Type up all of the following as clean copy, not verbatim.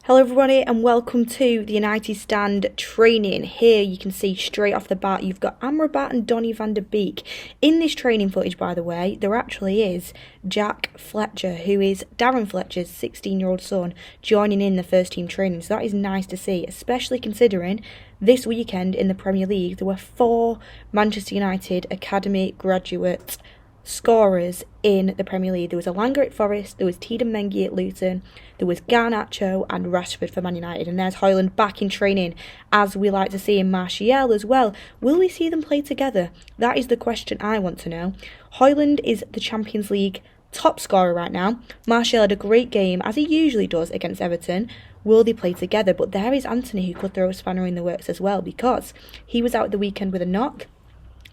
Hello everybody and welcome to the United Stand training. Here you can see straight off the bat you've got Amrabat and Donny van der Beek. In this training footage, by the way, there actually is Jack Fletcher, who is Darren Fletcher's 16-year-old son, joining in the first team training. So that is nice to see, especially considering this weekend in the Premier League there were 4 Manchester United Academy graduate scorers in the Premier League. There was Elanga at Forest, there was Tiedemann Mengi at Luton, there was Garnacho and Rashford for Man United, and there's HOJLUND back in training, as we like to see in Martial as well. Will we see them play together? That is the question I want to know. HOJLUND is the Champions League top scorer right now. Martial had a great game, as he usually does, against Everton. Will they play together? But there is Antony, who could throw a spanner in the works as well, because he was out at the weekend with a knock.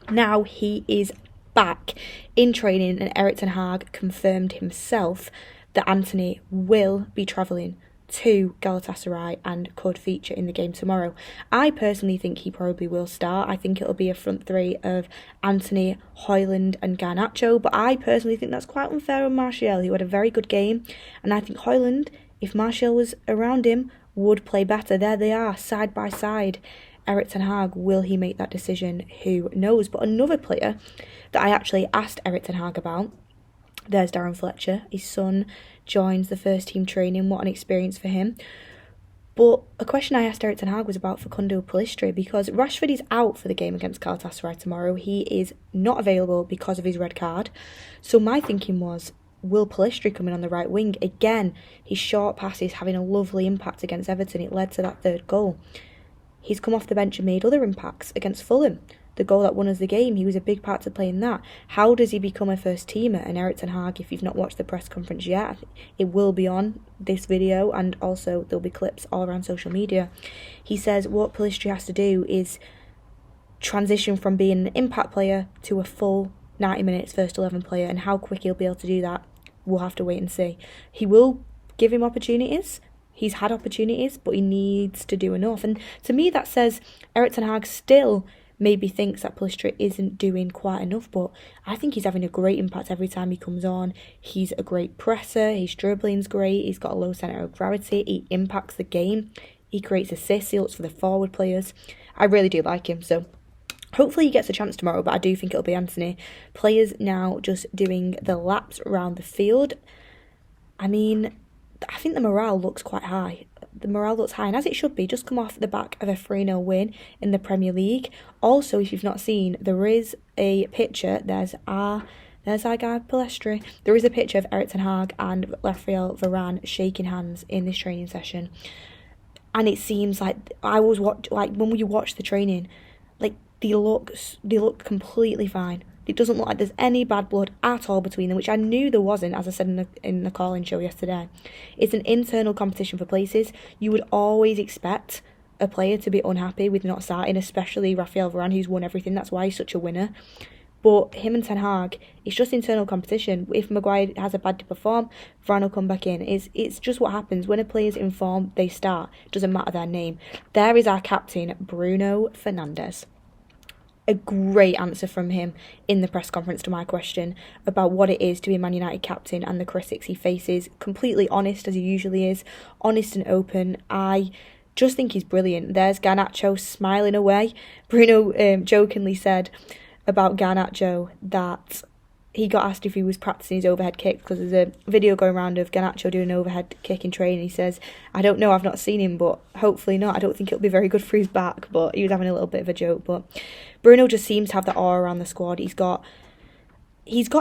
Now he is back in training, and Erik ten Hag confirmed himself that Antony will be travelling to Galatasaray and could feature in the game tomorrow. I personally think he probably will start. I think it'll be a front three of Antony, HOJLUND and Garnacho, but I personally think that's quite unfair on Martial, who had a very good game, and I think HOJLUND, if Martial was around him, would play better. There they are, side by side. Erik ten Hag, will he make that decision? Who knows? But another player that I actually asked Erik ten Hag about, there's Darren Fletcher. His son joins the first team training. What an experience for him. But a question I asked Erik ten Hag was about Facundo Pellistri, because Rashford is out for the game against Galatasaray tomorrow. He is not available because of his red card. So my thinking was, will Pellistri come in on the right wing? Again, his short passes having a lovely impact against Everton. It led to that third goal. He's come off the bench and made other impacts against Fulham. The goal that won us the game, he was a big part to play in that. How does he become a first teamer? And Erik ten Hag, if you've not watched the press conference yet, it will be on this video, and also there'll be clips all around social media. He says what Pellistri has to do is transition from being an impact player to a full 90 minutes first 11 player, and how quick he'll be able to do that, we'll have to wait and see. He will give him opportunities. He's had opportunities, but he needs to do enough. And to me, that says Erik ten Hag still maybe thinks that Pellistri isn't doing quite enough, but I think he's having a great impact every time he comes on. He's a great presser, his dribbling's great, he's got a low centre of gravity, he impacts the game, he creates assists, he looks for the forward players. I really do like him, so hopefully he gets a chance tomorrow, but I do think it'll be Antony. Players now just doing the laps around the field. I mean, I think the morale looks quite high. The morale looks high, and as it should be, just come off the back of a 3-0 win in the Premier League. Also, if you've not seen, there is a picture, there's our guy Pellistri. There is a picture of Erik ten Hag and Raphael Varane shaking hands in this training session. And it seems like when we watch the training, like they look completely fine. It doesn't look like there's any bad blood at all between them, which I knew there wasn't, as I said in the call-in show yesterday. It's an internal competition for places. You would always expect a player to be unhappy with not starting, especially Raphael Varane, who's won everything. That's why he's such a winner. But him and ten Hag, it's just internal competition. If Maguire has a bad to perform, Varane will come back in. It's just what happens. When a player's in form, they start. It doesn't matter their name. There is our captain, Bruno Fernades. A great answer from him in the press conference to my question about what it is to be a Man United captain and the critics he faces. Completely honest, as he usually is. Honest and open. I just think he's brilliant. There's Garnacho smiling away. Bruno jokingly said about Garnacho that he got asked if he was practicing his overhead kick, because there's a video going around of Garnacho doing an overhead kick in training. He says, I don't know, I've not seen him, but hopefully not. I don't think it'll be very good for his back, but he was having a little bit of a joke. But Bruno just seems to have that aura around the squad. He's got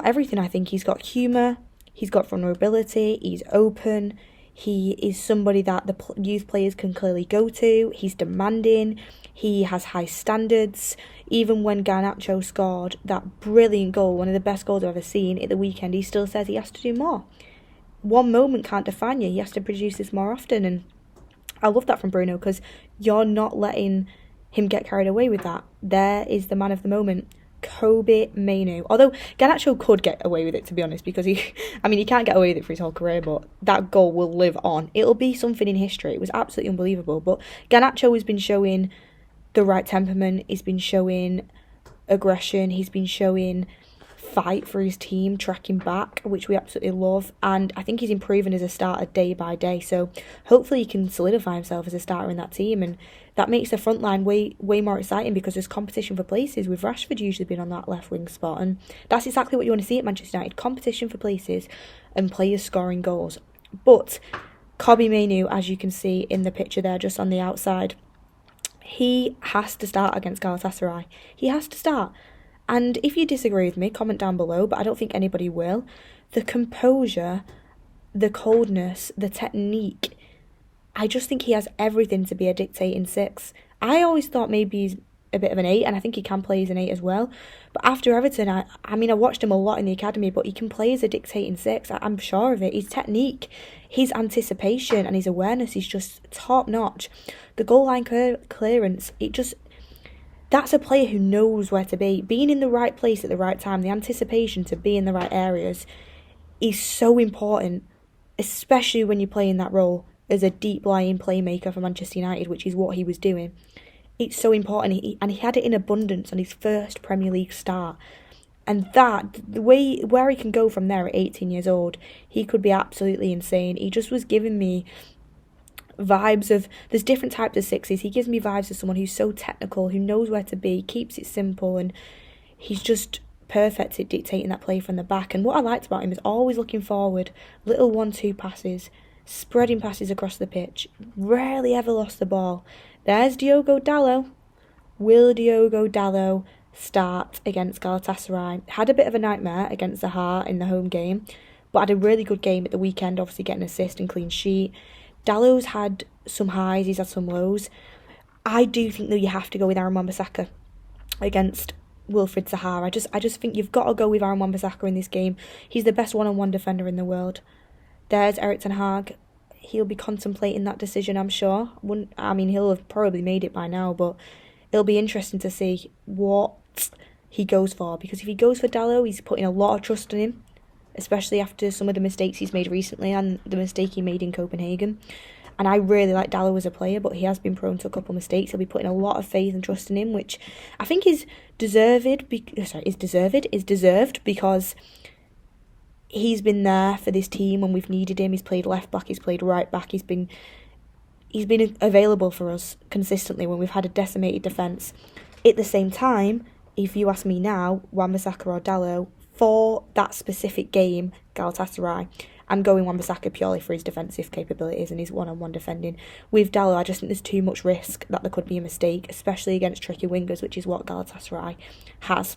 everything, I think. He's got humour, he's got vulnerability, he's open, he is somebody that the youth players can clearly go to, he's demanding, he has high standards. Even when Garnacho scored that brilliant goal, one of the best goals I've ever seen at the weekend, he still says he has to do more. One moment can't define you. He has to produce this more often. And I love that from Bruno, because you're not letting him get carried away with that. There is the man of the moment, Kobe Mainoo. Although Garnacho could get away with it, to be honest, because he can't get away with it for his whole career, but that goal will live on. It'll be something in history. It was absolutely unbelievable. But Garnacho has been showing the right temperament, he's been showing aggression, he's been showing fight for his team, tracking back, which we absolutely love. And I think he's improving as a starter day by day. So hopefully he can solidify himself as a starter in that team. And that makes the front line way more exciting, because there's competition for places, with Rashford usually being on that left wing spot. And that's exactly what you want to see at Manchester United, competition for places and players scoring goals. But Kobbie Mainoo, as you can see in the picture there just on the outside, he has to start against Galatasaray. He has to start. And if you disagree with me, comment down below, but I don't think anybody will. The composure, the coldness, the technique, I just think he has everything to be a dictating 6. I always thought maybe he's a bit of an 8, and I think he can play as an 8 as well. But after Everton, I mean, I watched him a lot in the academy, but he can play as a dictating 6. I'm sure of it. His technique, his anticipation and his awareness is just top notch. The goal line clearance, that's a player who knows where to be. Being in the right place at the right time, the anticipation to be in the right areas is so important, especially when you play in that role as a deep-lying playmaker for Manchester United, which is what he was doing. It's so important, and he had it in abundance on his first Premier League start. And that, where he can go from there at 18 years old, he could be absolutely insane. He just was giving me vibes of, there's different types of 6s. He gives me vibes of someone who's so technical, who knows where to be, keeps it simple, and he's just perfect at dictating that play from the back. And what I liked about him is always looking forward, little 1-2 passes, spreading passes across the pitch, rarely ever lost the ball. There's Diogo Dalot. Will Diogo Dalot start against Galatasaray? Had a bit of a nightmare against Zaha in the home game, but had a really good game at the weekend, obviously getting an assist and clean sheet. Dalot's had some highs, he's had some lows. I do think, though, you have to go with Aaron Wan-Bissaka against Wilfried Zaha. I just think you've got to go with Aaron Wan-Bissaka in this game. He's the best one-on-one defender in the world. There's Erik ten Hag. He'll be contemplating that decision, I'm sure. He'll have probably made it by now, but it'll be interesting to see what he goes for. Because if he goes for Dalot, he's putting a lot of trust in him, especially after some of the mistakes he's made recently and the mistake he made in Copenhagen. And I really like Dalot as a player, but he has been prone to a couple of mistakes. He'll be putting a lot of faith and trust in him, which I think is deserved because he's been there for this team when we've needed him. He's played left back, he's played right back, he's been available for us consistently when we've had a decimated defence. At the same time, if you ask me now, Wan-Bissaka or Dalot, for that specific game, Galatasaray, I'm going Wan-Bissaka purely for his defensive capabilities and his one-on-one defending. With Dalot, I just think there's too much risk that there could be a mistake, especially against tricky wingers, which is what Galatasaray has.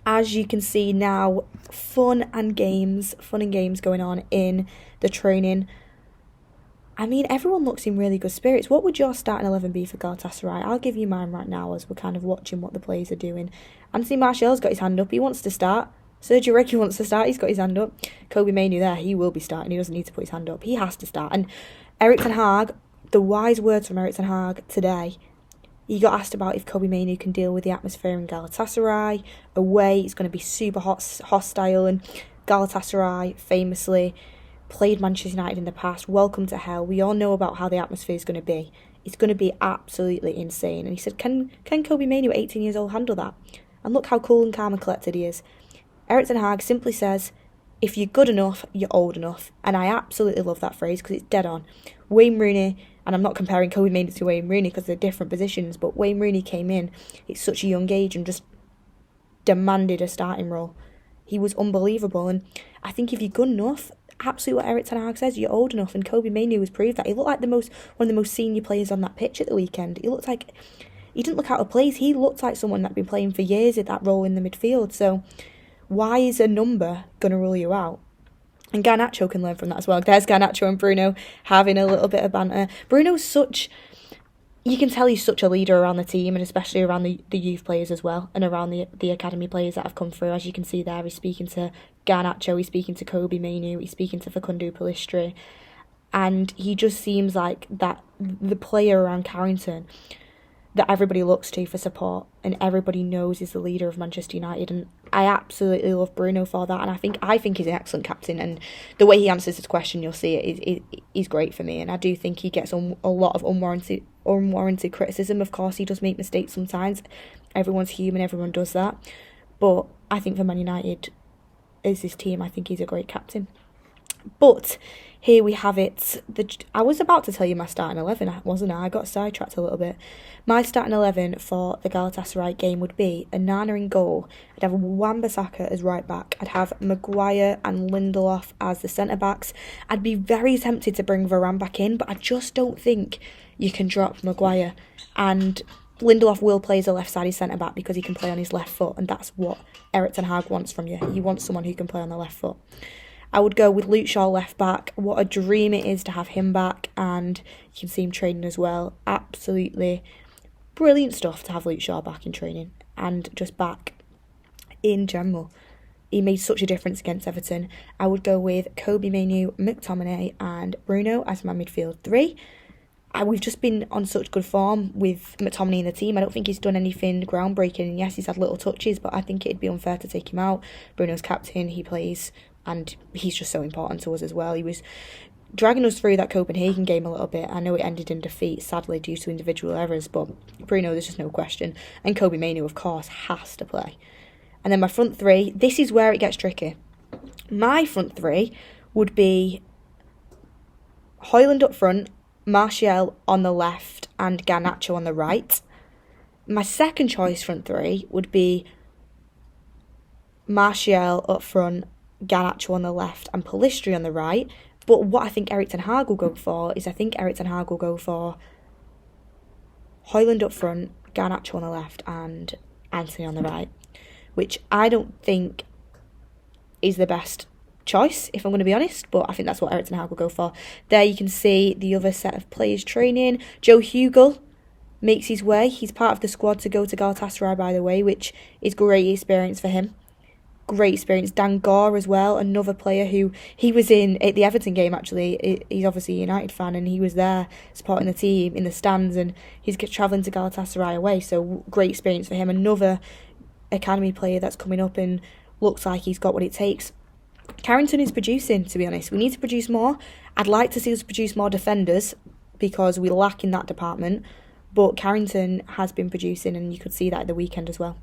As you can see now, fun and games going on in the training. I mean, everyone looks in really good spirits. What would your starting 11 be for Galatasaray? I'll give you mine right now as we're kind of watching what the players are doing. Anthony Martial's got his hand up. He wants to start. Sergio Reguilón wants to start. He's got his hand up. Kobbie Mainoo there. He will be starting. He doesn't need to put his hand up. He has to start. And Erik ten Hag, the wise words from Erik ten Hag today. He got asked about if Kobbie Mainoo can deal with the atmosphere in Galatasaray. Away, it's going to be super hostile. And Galatasaray famously played Manchester United in the past. Welcome to hell. We all know about how the atmosphere is going to be. It's going to be absolutely insane. And he said, can Kobbie Mainoo at 18 years old handle that? And look how cool and calm and collected he is. Erik ten Hag simply says, if you're good enough, you're old enough. And I absolutely love that phrase because it's dead on. Wayne Rooney, and I'm not comparing Kobbie Mainoo to Wayne Rooney because they're different positions, but Wayne Rooney came in at such a young age and just demanded a starting role. He was unbelievable. And I think if you're good enough, absolutely what Erik ten Hag says, you're old enough. And Kobbie Mainoo has proved that. He looked like one of the most senior players on that pitch at the weekend. He didn't look out of place. He looked like someone that'd been playing for years at that role in the midfield. So why is a number going to rule you out? And Garnacho can learn from that as well. There's Garnacho and Bruno having a little bit of banter. Bruno's you can tell he's such a leader around the team, and especially around the youth players as well, and around the academy players that have come through. As you can see there, he's speaking to Garnacho, he's speaking to Kobbie Mainoo, he's speaking to Facundo Pellistri, and he just seems like that the player around Carrington that everybody looks to for support and everybody knows is the leader of Manchester United. And I absolutely love Bruno for that, and I think he's an excellent captain, and the way he answers this question, you'll see it is great for me. And I do think he gets a lot of unwarranted criticism. Of course, he does make mistakes sometimes. Everyone's human, everyone does that, but I think for Man United, as this team, I think he's a great captain. But here we have it. I was about to tell you my starting 11, wasn't I? I got sidetracked a little bit. My starting 11 for the Galatasaray game would be Onana in goal. I'd have Wan-Bissaka as right back. I'd have Maguire and Lindelof as the centre-backs. I'd be very tempted to bring Varane back in, but I just don't think you can drop Maguire. And Lindelof will play as a left-sided centre-back because he can play on his left foot, and that's what Erik ten Hag wants from you. He wants someone who can play on the left foot. I would go with Luke Shaw left back. What a dream it is to have him back, and you can see him training as well. Absolutely brilliant stuff to have Luke Shaw back in training and just back in general. He made such a difference against Everton. I would go with Kobe Mainoo, McTominay and Bruno as my midfield three. We've just been on such good form with McTominay in the team. I don't think he's done anything groundbreaking. And yes, he's had little touches, but I think it'd be unfair to take him out. Bruno's captain, he plays, and he's just so important to us as well. He was dragging us through that Copenhagen game a little bit. I know it ended in defeat, sadly, due to individual errors, but Bruno, there's just no question. And Kobe Mainoo, of course, has to play. And then my front three, this is where it gets tricky. My front three would be HOJLUND up front, Martial on the left and Garnacho on the right. My second choice front three would be Martial up front, Garnacho on the left and Pellistri on the right. But what I think Erik ten Hag will go for is HOJLUND up front, Garnacho on the left and Antony on the right, which I don't think is the best choice, if I'm going to be honest, but I think that's what Erik ten Hag will go for. There you can see the other set of players training. Joe Hugel makes his way. He's part of the squad to go to Galatasaray, by the way, which is great experience for him. Great experience. Dan Gore as well, another player who he was in at the Everton game, actually. He's obviously a United fan and he was there supporting the team in the stands, and he's travelling to Galatasaray away, so great experience for him. Another academy player that's coming up and looks like he's got what it takes. Carrington is producing, to be honest. We need to produce more. I'd like to see us produce more defenders because we lack in that department, but Carrington has been producing and you could see that at the weekend as well.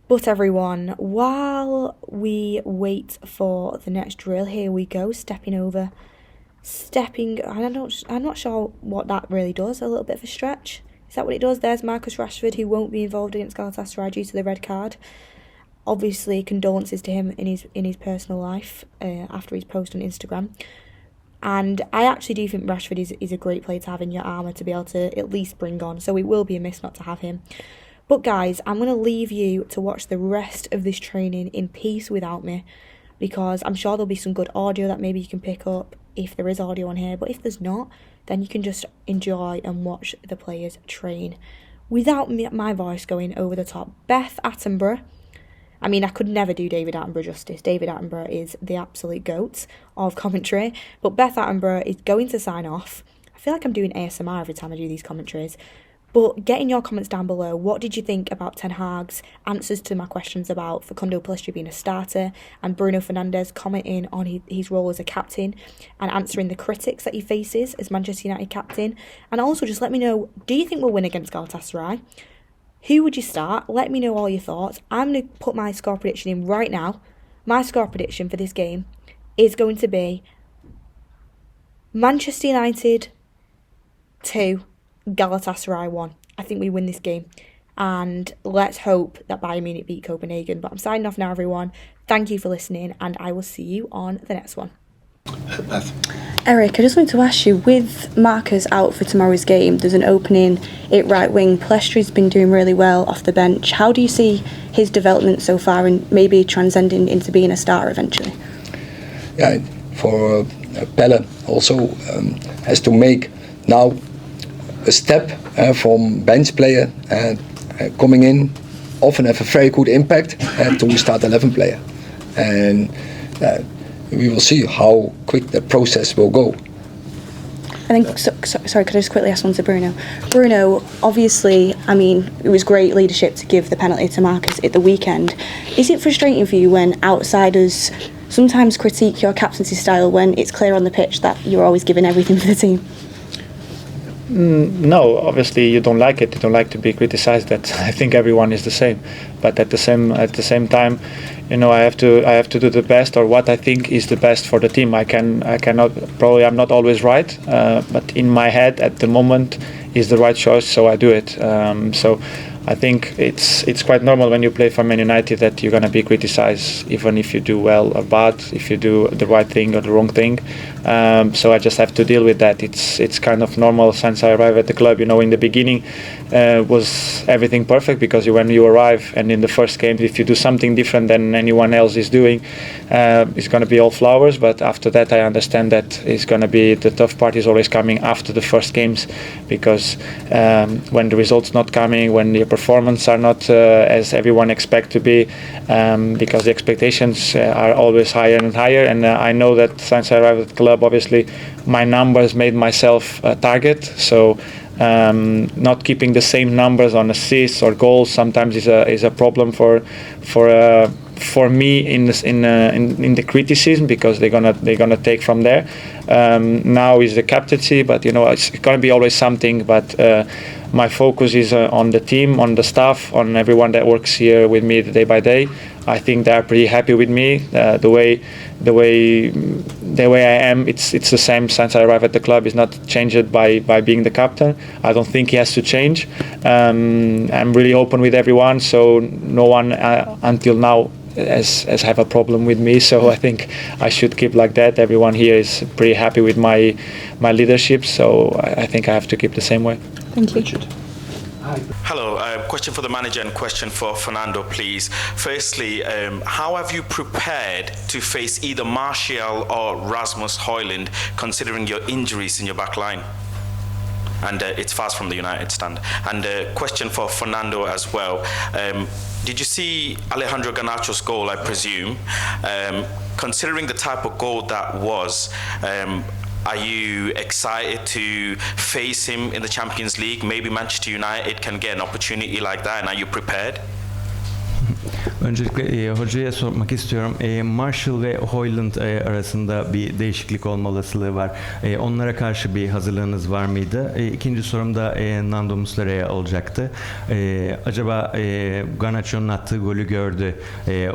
But everyone, while we wait for the next drill, here we go, I'm not sure what that really does, a little bit of a stretch. Is that what it does? There's Marcus Rashford, who won't be involved against Galatasaray due to the red card. Obviously, condolences to him in his personal life after his post on Instagram. And I actually do think Rashford is a great player to have in your armour to be able to at least bring on. So it will be a miss not to have him. But guys, I'm going to leave you to watch the rest of this training in peace without me, because I'm sure there'll be some good audio that maybe you can pick up if there is audio on here. But if there's not, then you can just enjoy and watch the players train without my voice going over the top. Beth Attenborough. I mean, I could never do David Attenborough justice. David Attenborough is the absolute GOAT of commentary. But Beth Attenborough is going to sign off. I feel like I'm doing ASMR every time I do these commentaries. But get in your comments down below. What did you think about Ten Hag's answers to my questions about Facundo Pellistri being a starter and Bruno Fernades commenting on his role as a captain and answering the critics that he faces as Manchester United captain? And also just let me know, do you think we'll win against Galatasaray? Who would you start? Let me know all your thoughts. I'm going to put my score prediction in right now. My score prediction for this game is going to be Manchester United 2, Galatasaray 1. I think we win this game. And let's hope that Bayern Munich beat Copenhagen. But I'm signing off now, everyone. Thank you for listening, and I will see you on the next one. Beth. Erik, I just wanted to ask you, with Marcus out for tomorrow's game, there's an opening at right wing. Pellistri's been doing really well off the bench. How do you see his development so far and maybe transcending into being a starter eventually? Yeah, for Pelle also has to make now a step from bench player coming in, often have a very good impact to start 11 player. And we will see how quick the process will go. I think, sorry, could I just quickly ask one to Bruno? Bruno, obviously, I mean, it was great leadership to give the penalty to Marcus at the weekend. Is it frustrating for you when outsiders sometimes critique your captaincy style when it's clear on the pitch that you're always giving everything for the team? No, obviously you don't like it. You don't like to be criticized. That I think everyone is the same. But at the same time, I have to do the best, or what I think is the best for the team. I cannot, probably I'm not always right, but in my head at the moment is the right choice, so I do it. So I think it's quite normal when you play for Man United that you're gonna be criticized, even if you do well or bad, if you do the right thing or the wrong thing. So I just have to deal with that. It's kind of normal since I arrived at the club. In the beginning was everything perfect, because when you arrive and in the first game, if you do something different than anyone else is doing, it's gonna be all flowers. But after that, I understand that it's gonna be, the tough part is always coming after the first games, because when the results not coming, when your performance are not as everyone expect to be, because the expectations are always higher and higher. And I know that since I arrived at the club, obviously my numbers made myself a target. So not keeping the same numbers on assists or goals sometimes is a problem for me in the criticism, because they're gonna take from there. Now is the captaincy, but it's gonna be always something. But my focus is on the team, on the staff, on everyone that works here with me day by day. I think they are pretty happy with me. The way I am, it's the same since I arrived at the club. It's not changed by being the captain. I don't think he has to change. I'm really open with everyone, so no one until now has have a problem with me. So I think I should keep like that. Everyone here is pretty happy with my leadership, so I think I have to keep the same way. Thank you. Richard. Hello, question for the manager and question for Fernando, please. Firstly, how have you prepared to face either Martial or Rasmus HOJLUND, considering your injuries in your back line? And it's fast from the United stand. And question for Fernando as well. Did you see Alejandro Garnacho's goal, I presume? Considering the type of goal that was, are you excited to face him in the Champions League? Maybe Manchester United can get an opportunity like that, and are you prepared? Öncelikle hocaya sormak istiyorum. Martial ve HOJLUND arasında bir değişiklik olma olasılığı var. Onlara karşı bir hazırlığınız var mıydı? İkinci sorum da Nando Muslera'ya olacaktı. Acaba Garnacho'nun attığı golü gördü.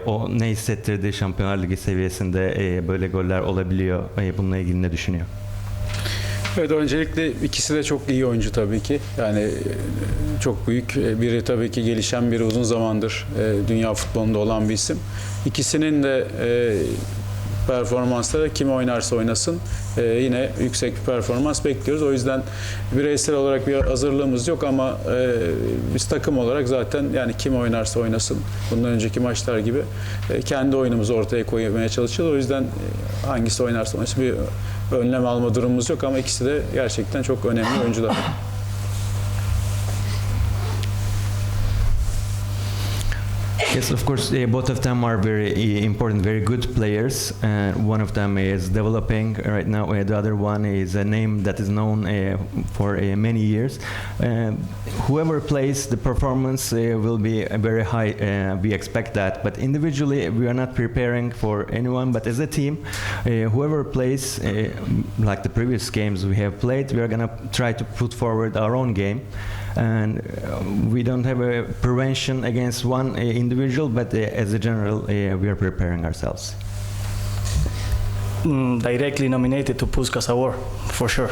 O ne hissettirdi? Şampiyonlar Ligi seviyesinde böyle goller olabiliyor. Bununla ilgili ne düşünüyor? Evet, öncelikle ikisi de çok iyi oyuncu tabii ki. Yani çok büyük, biri tabii ki gelişen, biri uzun zamandır dünya futbolunda olan bir isim. İkisinin de performansları kim oynarsa oynasın yine yüksek bir performans bekliyoruz. O yüzden bireysel olarak bir hazırlığımız yok ama biz takım olarak zaten yani kim oynarsa oynasın bundan önceki maçlar gibi kendi oyunumuzu ortaya koymaya çalışıyoruz. O yüzden hangisi oynarsa oynasın bir önlem alma durumumuz yok ama ikisi de gerçekten çok önemli oyuncular. Yes, of course, both of them are very important, very good players. One of them is developing right now. The other one is a name that is known for many years. Whoever plays, the performance will be very high. We expect that. But individually, we are not preparing for anyone. But as a team, whoever plays, like the previous games we have played, we are going to try to put forward our own game. And we don't have a prevention against one individual, but as a general, we are preparing ourselves. Directly nominated to Puskás Award, for sure.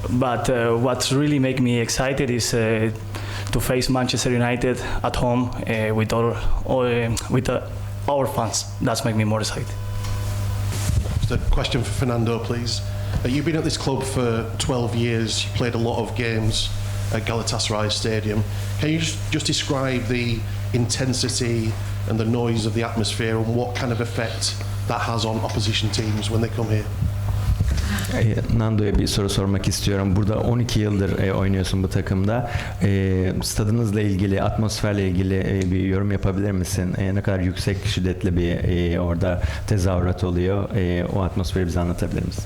But what's really make me excited is to face Manchester United at home with our fans. That's make me more excited. Just a question for Fernando, please. You've been at this club for 12 years. You played a lot of games at Galatasaray Stadium. Can you just describe the intensity and the noise of the atmosphere and what kind of effect that has on opposition teams when they come here? Nando'ya bir soru sormak istiyorum. Burada 12 yıldır oynuyorsun bu takımda. Stadınızla ilgili, atmosferle ilgili bir yorum yapabilir misin? Ne kadar yüksek, şiddetli bir orada tezahürat oluyor. O atmosferi bize anlatabilir misin?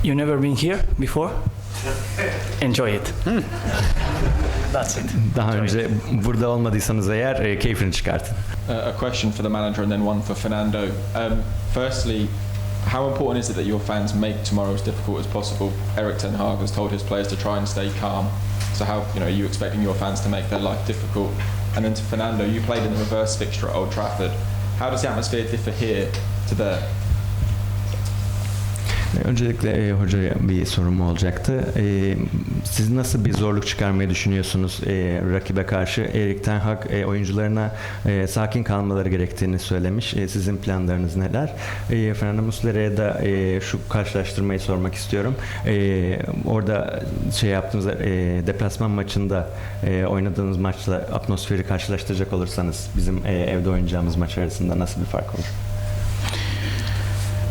You never been here before? Enjoy it. That's it. Daha önce burada olmadıysanız eğer keyfini çıkartın. A question for the manager and then one for Fernando. Firstly, How important is it that your fans make tomorrow as difficult as possible? Erik Ten Hag has told his players to try and stay calm. So how, are you expecting your fans to make their life difficult? And then to Fernando, you played in the reverse fixture at Old Trafford. How does the atmosphere differ here to there? Öncelikle hocaya bir sorum olacaktı. Siz nasıl bir zorluk çıkarmayı düşünüyorsunuz rakibe karşı? Erik Ten Hag oyuncularına sakin kalmaları gerektiğini söylemiş. Sizin planlarınız neler? Fernando Muslera'ya da şu karşılaştırmayı sormak istiyorum. Orada yaptığınız deplasman maçında oynadığınız maçla atmosferi karşılaştıracak olursanız bizim evde oynayacağımız maç arasında nasıl bir fark olur?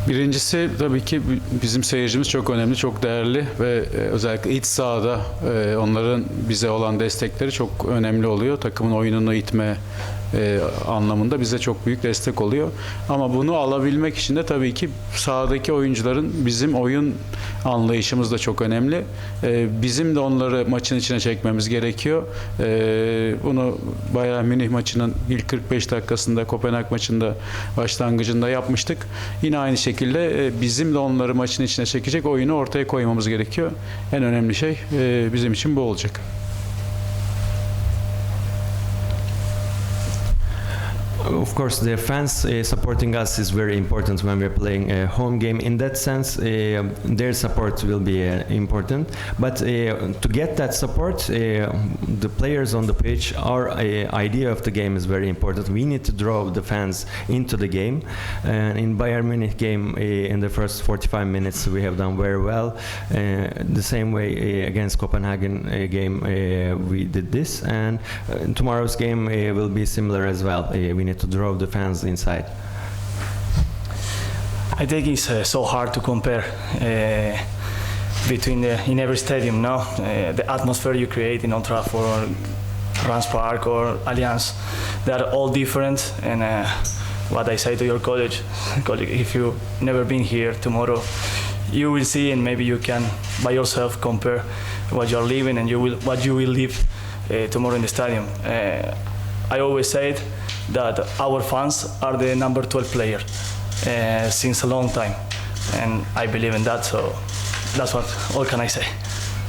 Birincisi tabii ki bizim seyircimiz çok önemli, çok değerli ve özellikle iç sahada onların bize olan destekleri çok önemli oluyor. Takımın oyununu itme anlamında bize çok büyük destek oluyor. Ama bunu alabilmek için de tabii ki sahadaki oyuncuların bizim oyun anlayışımız da çok önemli. Bizim de onları maçın içine çekmemiz gerekiyor. Bunu Bayern Münih maçının ilk 45 dakikasında, Kopenhag maçında başlangıcında yapmıştık. Yine aynı şekilde bizim de onları maçın içine çekecek oyunu ortaya koymamız gerekiyor. En önemli şey bizim için bu olacak. Of course, the fans supporting us is very important when we're playing a home game. In that sense, their support will be important. But to get that support, the players on the pitch, our idea of the game is very important. We need to draw the fans into the game. And in Bayern Munich game, in the first 45 minutes, we have done very well. The same way against Copenhagen game, we did this. And tomorrow's game will be similar as well. We need to draw the fans inside. I think it's so hard to compare between in every stadium. No, the atmosphere you create in Old Trafford or Rams Park or Allianz, they are all different. And what I say to your colleague, if you've never been here, tomorrow you will see, and maybe you can by yourself compare what you're living and what you will live tomorrow in the stadium. I always say that our fans are the number 12 player since a long time, and I believe in that, so that's all can I say.